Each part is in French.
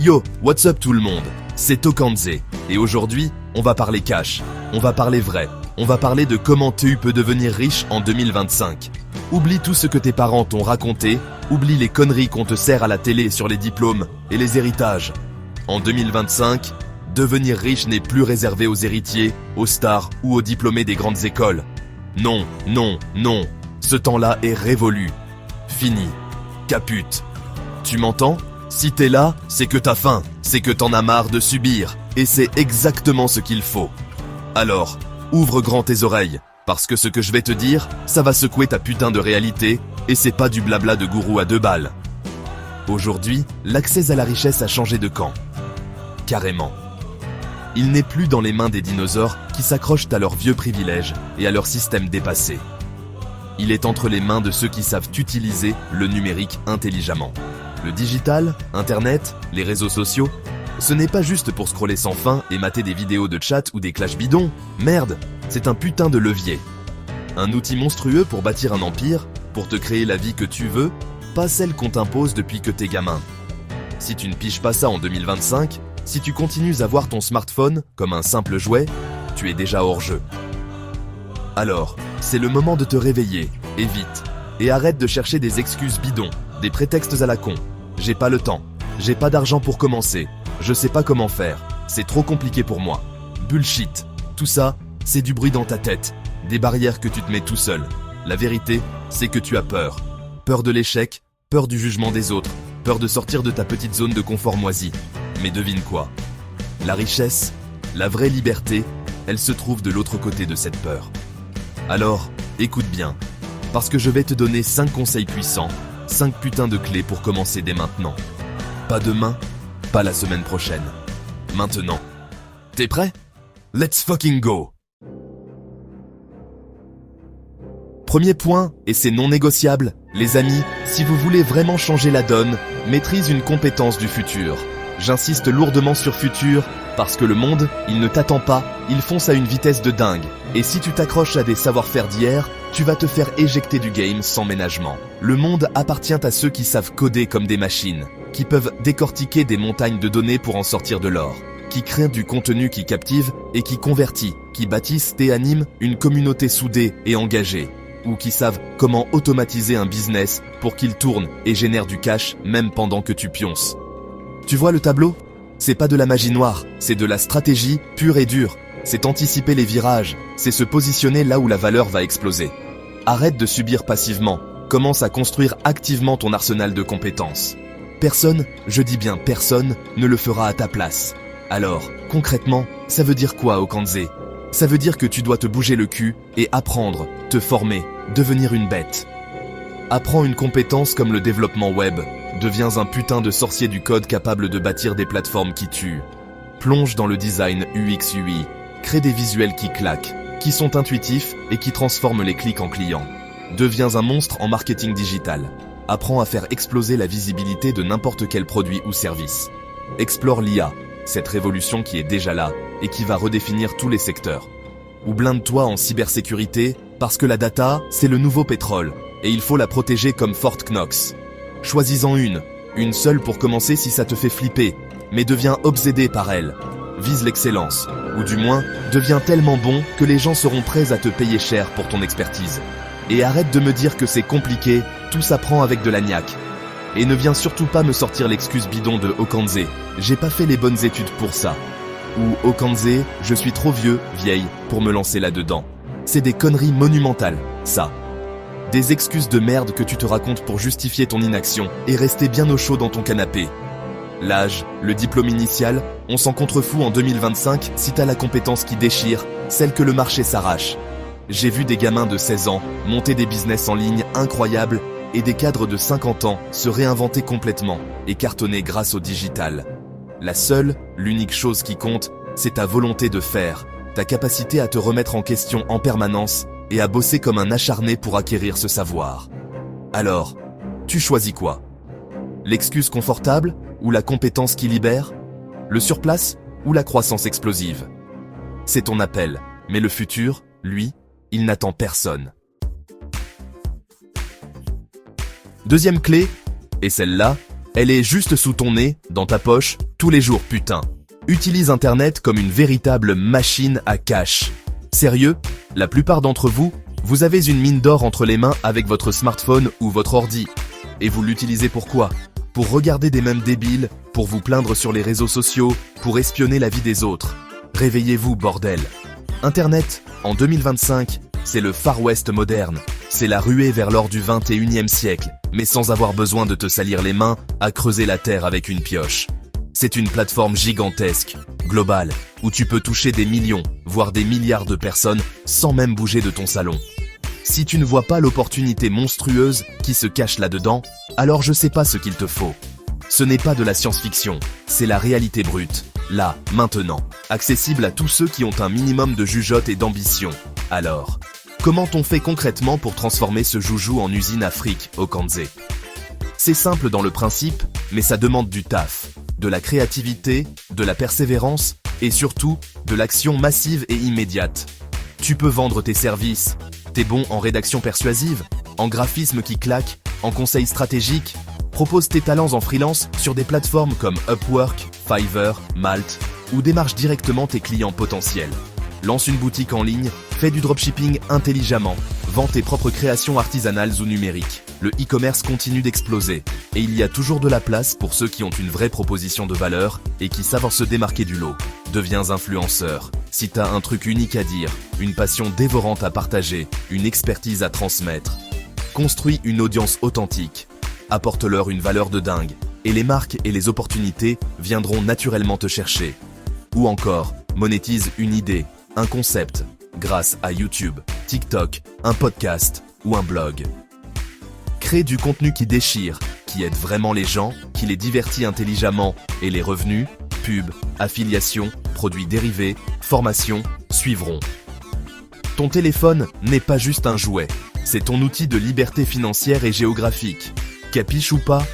Yo, what's up tout le monde? C'est Okanze, et aujourd'hui, on va parler cash, on va parler vrai, on va parler de comment tu peux devenir riche en 2025. Oublie tout ce que tes parents t'ont raconté, oublie les conneries qu'on te sert à la télé sur les diplômes et les héritages. En 2025, devenir riche n'est plus réservé aux héritiers, aux stars ou aux diplômés des grandes écoles. Non, non, non, ce temps-là est révolu. Fini. Caput. Tu m'entends? Si t'es là, c'est que t'as faim, c'est que t'en as marre de subir, et c'est exactement ce qu'il faut. Alors, ouvre grand tes oreilles, parce que ce que je vais te dire, ça va secouer ta putain de réalité, et c'est pas du blabla de gourou à 2 balles. Aujourd'hui, l'accès à la richesse a changé de camp. Carrément. Il n'est plus dans les mains des dinosaures qui s'accrochent à leurs vieux privilèges et à leur système dépassé. Il est entre les mains de ceux qui savent utiliser le numérique intelligemment. Le digital, Internet, les réseaux sociaux, ce n'est pas juste pour scroller sans fin et mater des vidéos de chat ou des clashs bidons. Merde, c'est un putain de levier. Un outil monstrueux pour bâtir un empire, pour te créer la vie que tu veux, pas celle qu'on t'impose depuis que t'es gamin. Si tu ne piges pas ça en 2025, si tu continues à voir ton smartphone comme un simple jouet, tu es déjà hors jeu. Alors, c'est le moment de te réveiller, et vite. Et arrête de chercher des excuses bidons, des prétextes à la con. J'ai pas le temps, j'ai pas d'argent pour commencer, je sais pas comment faire, c'est trop compliqué pour moi. Bullshit. Tout ça, c'est du bruit dans ta tête, des barrières que tu te mets tout seul. La vérité, c'est que tu as peur. Peur de l'échec, peur du jugement des autres, peur de sortir de ta petite zone de confort moisie. Mais devine quoi? La richesse, la vraie liberté, elle se trouve de l'autre côté de cette peur. Alors, écoute bien, parce que je vais te donner 5 conseils puissants, 5 putains de clés pour commencer dès maintenant. Pas demain, pas la semaine prochaine. Maintenant. T'es prêt? Let's fucking go! Premier point, et c'est non négociable, les amis, si vous voulez vraiment changer la donne, maîtrise une compétence du futur. J'insiste lourdement sur futur, parce que le monde, il ne t'attend pas, il fonce à une vitesse de dingue. Et si tu t'accroches à des savoir-faire d'hier, tu vas te faire éjecter du game sans ménagement. Le monde appartient à ceux qui savent coder comme des machines, qui peuvent décortiquer des montagnes de données pour en sortir de l'or, qui créent du contenu qui captive et qui convertit, qui bâtissent et animent une communauté soudée et engagée, ou qui savent comment automatiser un business pour qu'il tourne et génère du cash même pendant que tu pionces. Tu vois le tableau? C'est pas de la magie noire, c'est de la stratégie pure et dure. C'est anticiper les virages, c'est se positionner là où la valeur va exploser. Arrête de subir passivement, commence à construire activement ton arsenal de compétences. Personne, je dis bien personne, ne le fera à ta place. Alors, concrètement, ça veut dire quoi, Okanze? Ça veut dire que tu dois te bouger le cul et apprendre, te former, devenir une bête. Apprends une compétence comme le développement web. Deviens un putain de sorcier du code capable de bâtir des plateformes qui tuent. Plonge dans le design UX/UI. Crée des visuels qui claquent, qui sont intuitifs et qui transforment les clics en clients. Deviens un monstre en marketing digital. Apprends à faire exploser la visibilité de n'importe quel produit ou service. Explore l'IA, cette révolution qui est déjà là et qui va redéfinir tous les secteurs. Ou blinde-toi en cybersécurité, parce que la data, c'est le nouveau pétrole, et il faut la protéger comme Fort Knox. Choisis-en une seule pour commencer si ça te fait flipper, mais deviens obsédé par elle. Vise l'excellence, ou du moins, deviens tellement bon que les gens seront prêts à te payer cher pour ton expertise. Et arrête de me dire que c'est compliqué, tout s'apprend avec de la niaque. Et ne viens surtout pas me sortir l'excuse bidon de Okanze, j'ai pas fait les bonnes études pour ça. Ou Okanze, je suis trop vieux, vieille, pour me lancer là-dedans. C'est des conneries monumentales, ça. Des excuses de merde que tu te racontes pour justifier ton inaction et rester bien au chaud dans ton canapé. L'âge, le diplôme initial, on s'en contrefout en 2025 si t'as la compétence qui déchire, celle que le marché s'arrache. J'ai vu des gamins de 16 ans monter des business en ligne incroyables et des cadres de 50 ans se réinventer complètement et cartonner grâce au digital. La seule, l'unique chose qui compte, c'est ta volonté de faire, ta capacité à te remettre en question en permanence et à bosser comme un acharné pour acquérir ce savoir. Alors, tu choisis quoi? L'excuse confortable ou la compétence qui libère? Le surplace ou la croissance explosive? C'est ton appel, mais le futur, lui, il n'attend personne. Deuxième clé, et celle-là, elle est juste sous ton nez, dans ta poche, Tous les jours, putain. Utilise Internet comme une véritable machine à cash. Sérieux? La plupart d'entre vous, vous avez une mine d'or entre les mains avec votre smartphone ou votre ordi. Et vous l'utilisez pour quoi? Pour regarder des mèmes débiles, pour vous plaindre sur les réseaux sociaux, pour espionner la vie des autres. Réveillez-vous, bordel. Internet, en 2025, c'est le Far West moderne. C'est la ruée vers l'or du 21e siècle, mais sans avoir besoin de te salir les mains à creuser la terre avec une pioche. C'est une plateforme gigantesque, globale, où tu peux toucher des millions, voire des milliards de personnes sans même bouger de ton salon. Si tu ne vois pas l'opportunité monstrueuse qui se cache là-dedans, alors je sais pas ce qu'il te faut. Ce n'est pas de la science-fiction, c'est la réalité brute, là, maintenant, accessible à tous ceux qui ont un minimum de jugeote et d'ambition. Alors, comment on fait concrètement pour transformer ce joujou en usine à fric au Kanzé? C'est simple dans le principe, mais ça demande du taf, de la créativité, de la persévérance et surtout de l'action massive et immédiate. Tu peux vendre tes services. T'es bon en rédaction persuasive, en graphisme qui claque, en conseil stratégique. Propose tes talents en freelance sur des plateformes comme Upwork, Fiverr, Malt, ou démarche directement tes clients potentiels. Lance une boutique en ligne, fais du dropshipping intelligemment, vends tes propres créations artisanales ou numériques. Le e-commerce continue d'exploser, et il y a toujours de la place pour ceux qui ont une vraie proposition de valeur et qui savent se démarquer du lot. Deviens influenceur. Si t'as un truc unique à dire, une passion dévorante à partager, une expertise à transmettre. Construis une audience authentique. Apporte-leur une valeur de dingue, et les marques et les opportunités viendront naturellement te chercher. Ou encore, monétise une idée, un concept, grâce à YouTube, TikTok, un podcast ou un blog. Crée du contenu qui déchire, qui aide vraiment les gens, qui les divertit intelligemment, et les revenus, pubs, affiliations, produits dérivés, formations, suivront. Ton téléphone n'est pas juste un jouet, c'est ton outil de liberté financière et géographique. Capiche ou pas?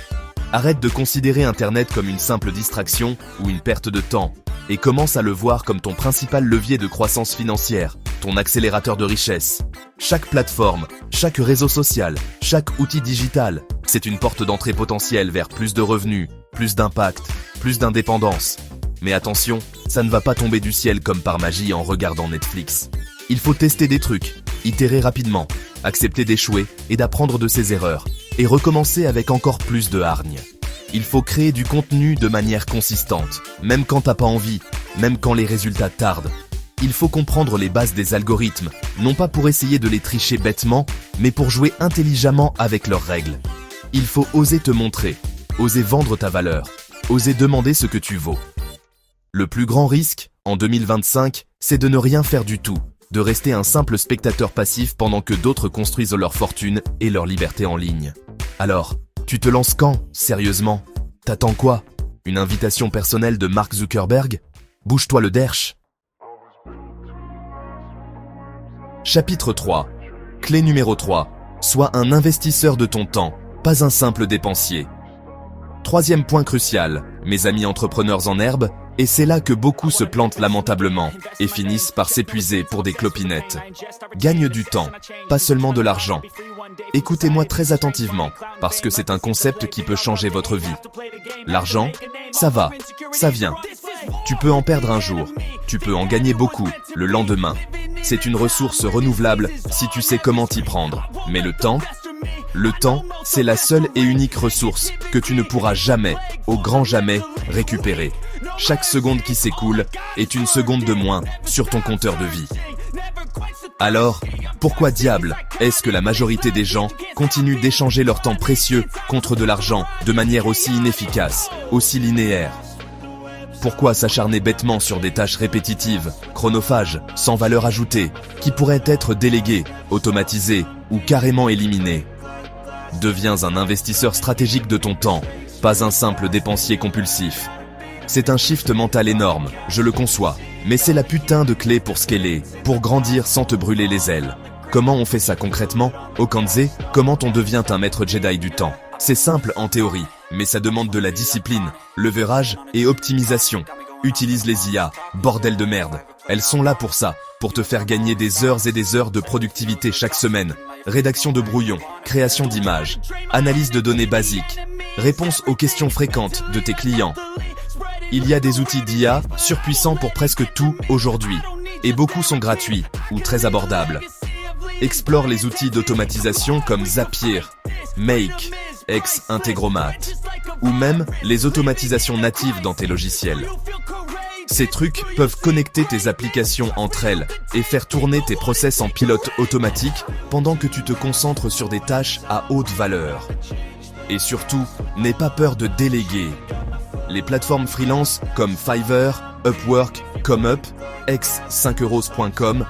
Arrête de considérer Internet comme une simple distraction ou une perte de temps, et commence à le voir comme ton principal levier de croissance financière, ton accélérateur de richesse. Chaque plateforme, chaque réseau social, chaque outil digital, c'est une porte d'entrée potentielle vers plus de revenus, plus d'impact, plus d'indépendance. Mais attention, ça ne va pas tomber du ciel comme par magie en regardant Netflix. Il faut tester des trucs, itérer rapidement, accepter d'échouer et d'apprendre de ses erreurs, et recommencer avec encore plus de hargne. Il faut créer du contenu de manière consistante, même quand t'as pas envie, même quand les résultats tardent. Il faut comprendre les bases des algorithmes, non pas pour essayer de les tricher bêtement, mais pour jouer intelligemment avec leurs règles. Il faut oser te montrer, oser vendre ta valeur, oser demander ce que tu vaux. Le plus grand risque, en 2025, c'est de ne rien faire du tout, de rester un simple spectateur passif pendant que d'autres construisent leur fortune et leur liberté en ligne. Alors, tu te lances quand, sérieusement? T'attends quoi? Une invitation personnelle de Mark Zuckerberg? Bouge-toi le derche. Chapitre 3. Clé numéro 3. Sois un investisseur de ton temps, pas un simple dépensier. Troisième point crucial, mes amis entrepreneurs en herbe, et c'est là que beaucoup se plantent lamentablement et finissent par s'épuiser pour des clopinettes. Gagne du temps, pas seulement de l'argent. Écoutez-moi très attentivement, parce que c'est un concept qui peut changer votre vie. L'argent, ça va, ça vient. Tu peux en perdre un jour, tu peux en gagner beaucoup le lendemain. C'est une ressource renouvelable si tu sais comment t'y prendre. Mais le temps, c'est la seule et unique ressource que tu ne pourras jamais, au grand jamais, récupérer. Chaque seconde qui s'écoule est une seconde de moins sur ton compteur de vie. Alors, pourquoi diable est-ce que la majorité des gens continuent d'échanger leur temps précieux contre de l'argent de manière aussi inefficace, aussi linéaire? Pourquoi s'acharner bêtement sur des tâches répétitives, chronophages, sans valeur ajoutée, qui pourraient être déléguées, automatisées ou carrément éliminées? Deviens un investisseur stratégique de ton temps, pas un simple dépensier compulsif. C'est un shift mental énorme, je le conçois, mais c'est la putain de clé pour scaler, pour grandir sans te brûler les ailes. Comment on fait ça concrètement? Au Kanzé, comment on devient un maître Jedi du temps? C'est simple en théorie, mais ça demande de la discipline, leverage et optimisation. Utilise les IA, bordel de merde. Elles sont là pour ça, pour te faire gagner des heures et des heures de productivité chaque semaine. Rédaction de brouillons, création d'images, analyse de données basiques, réponse aux questions fréquentes de tes clients. Il y a des outils d'IA surpuissants pour presque tout aujourd'hui, et beaucoup sont gratuits ou très abordables. Explore les outils d'automatisation comme Zapier, Make, ex-Integromat, ou même les automatisations natives dans tes logiciels. Ces trucs peuvent connecter tes applications entre elles et faire tourner tes process en pilote automatique pendant que tu te concentres sur des tâches à haute valeur. Et surtout, n'aie pas peur de déléguer. Les plateformes freelance comme Fiverr, Upwork, ComeUp, ex5euros.com,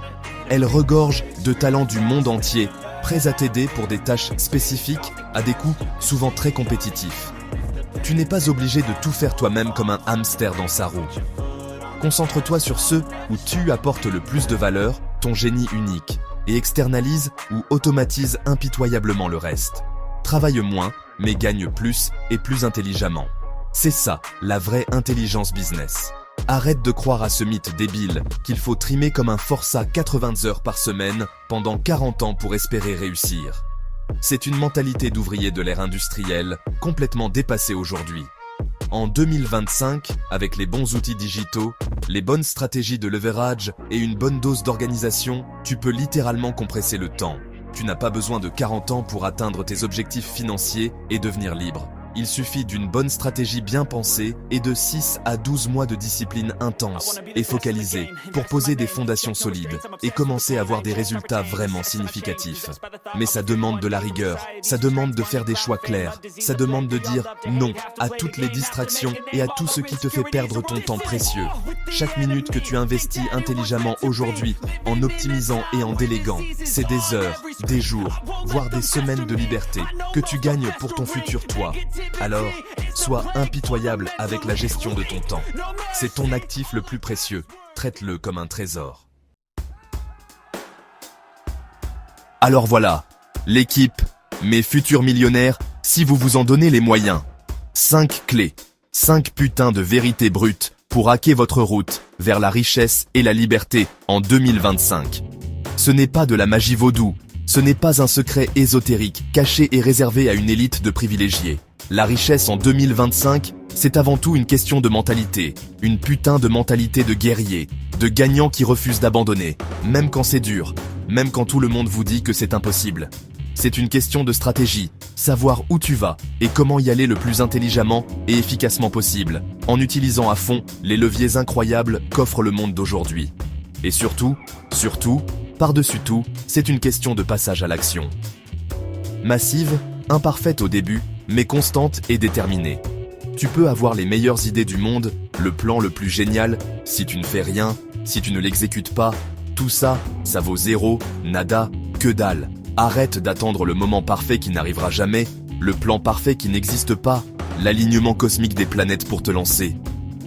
elles regorgent de talents du monde entier, prêts à t'aider pour des tâches spécifiques à des coûts souvent très compétitifs. Tu n'es pas obligé de tout faire toi-même comme un hamster dans sa roue. Concentre-toi sur ceux où tu apportes le plus de valeur, ton génie unique, et externalise ou automatise impitoyablement le reste. Travaille moins, mais gagne plus et plus intelligemment. C'est ça, la vraie intelligence business. Arrête de croire à ce mythe débile qu'il faut trimer comme un forçat 80 heures par semaine pendant 40 ans pour espérer réussir. C'est une mentalité d'ouvrier de l'ère industrielle, complètement dépassée aujourd'hui. En 2025, avec les bons outils digitaux, les bonnes stratégies de leverage et une bonne dose d'organisation, tu peux littéralement compresser le temps. Tu n'as pas besoin de 40 ans pour atteindre tes objectifs financiers et devenir libre. Il suffit d'une bonne stratégie bien pensée et de 6 à 12 mois de discipline intense et focalisée pour poser des fondations solides et commencer à avoir des résultats vraiment significatifs. Mais ça demande de la rigueur, ça demande de faire des choix clairs, ça demande de dire non à toutes les distractions et à tout ce qui te fait perdre ton temps précieux. Chaque minute que tu investis intelligemment aujourd'hui en optimisant et en déléguant, c'est des heures, des jours, voire des semaines de liberté que tu gagnes pour ton futur toi. Alors, sois impitoyable avec la gestion de ton temps. C'est ton actif le plus précieux. Traite-le comme un trésor. Alors voilà, l'équipe, mes futurs millionnaires, si vous vous en donnez les moyens. 5 clés, 5 putains de vérités brutes pour hacker votre route vers la richesse et la liberté en 2025. Ce n'est pas de la magie vaudou, ce n'est pas un secret ésotérique caché et réservé à une élite de privilégiés. La richesse en 2025, c'est avant tout une question de mentalité. Une putain de mentalité de guerrier, de gagnant qui refuse d'abandonner, même quand c'est dur, même quand tout le monde vous dit que c'est impossible. C'est une question de stratégie, savoir où tu vas et comment y aller le plus intelligemment et efficacement possible, en utilisant à fond les leviers incroyables qu'offre le monde d'aujourd'hui. Et surtout, par-dessus tout, c'est une question de passage à l'action. Massive, imparfaite au début, mais constante et déterminée. Tu peux avoir les meilleures idées du monde, le plan le plus génial, si tu ne fais rien, si tu ne l'exécutes pas, tout ça, ça vaut zéro, nada, que dalle. Arrête d'attendre le moment parfait qui n'arrivera jamais, le plan parfait qui n'existe pas, l'alignement cosmique des planètes pour te lancer.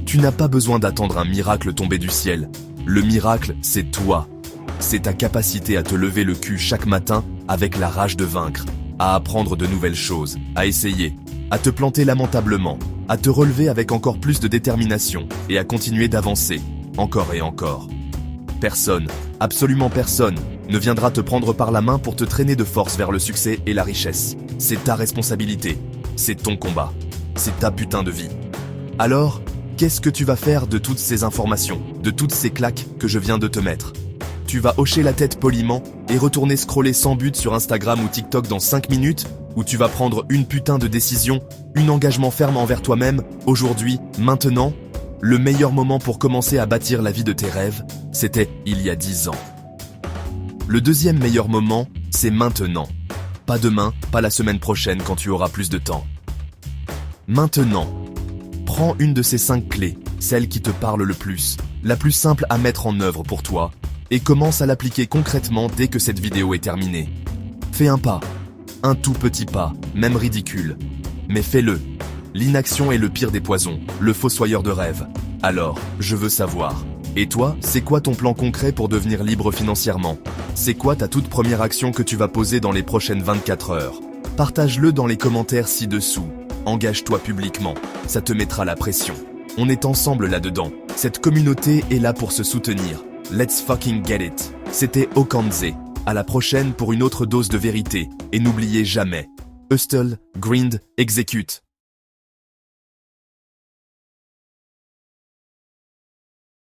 Tu n'as pas besoin d'attendre un miracle tombé du ciel. Le miracle, c'est toi. C'est ta capacité à te lever le cul chaque matin avec la rage de vaincre, à apprendre de nouvelles choses, à essayer, à te planter lamentablement, à te relever avec encore plus de détermination et à continuer d'avancer, encore et encore. Personne, absolument personne, ne viendra te prendre par la main pour te traîner de force vers le succès et la richesse. C'est ta responsabilité, c'est ton combat, c'est ta putain de vie. Alors, qu'est-ce que tu vas faire de toutes ces informations, de toutes ces claques que je viens de te mettre ? Tu vas hocher la tête poliment et retourner scroller sans but sur Instagram ou TikTok dans 5 minutes, ou tu vas prendre une putain de décision, un engagement ferme envers toi-même, aujourd'hui, maintenant. Le meilleur moment pour commencer à bâtir la vie de tes rêves, c'était il y a 10 ans. Le deuxième meilleur moment, c'est maintenant. Pas demain, pas la semaine prochaine quand tu auras plus de temps. Maintenant. Prends une de ces 5 clés, celle qui te parle le plus, la plus simple à mettre en œuvre pour toi, et commence à l'appliquer concrètement dès que cette vidéo est terminée. Fais un pas, un tout petit pas, même ridicule, mais fais-le. L'inaction est le pire des poisons, le fossoyeur de rêve. Alors, je veux savoir. Et toi, c'est quoi ton plan concret pour devenir libre financièrement ? C'est quoi ta toute première action que tu vas poser dans les prochaines 24 heures ? Partage-le dans les commentaires ci-dessous. Engage-toi publiquement, ça te mettra la pression. On est ensemble là-dedans. Cette communauté est là pour se soutenir. Let's fucking get it. C'était Okanze. À la prochaine pour une autre dose de vérité. Et n'oubliez jamais, hustle, grind, execute.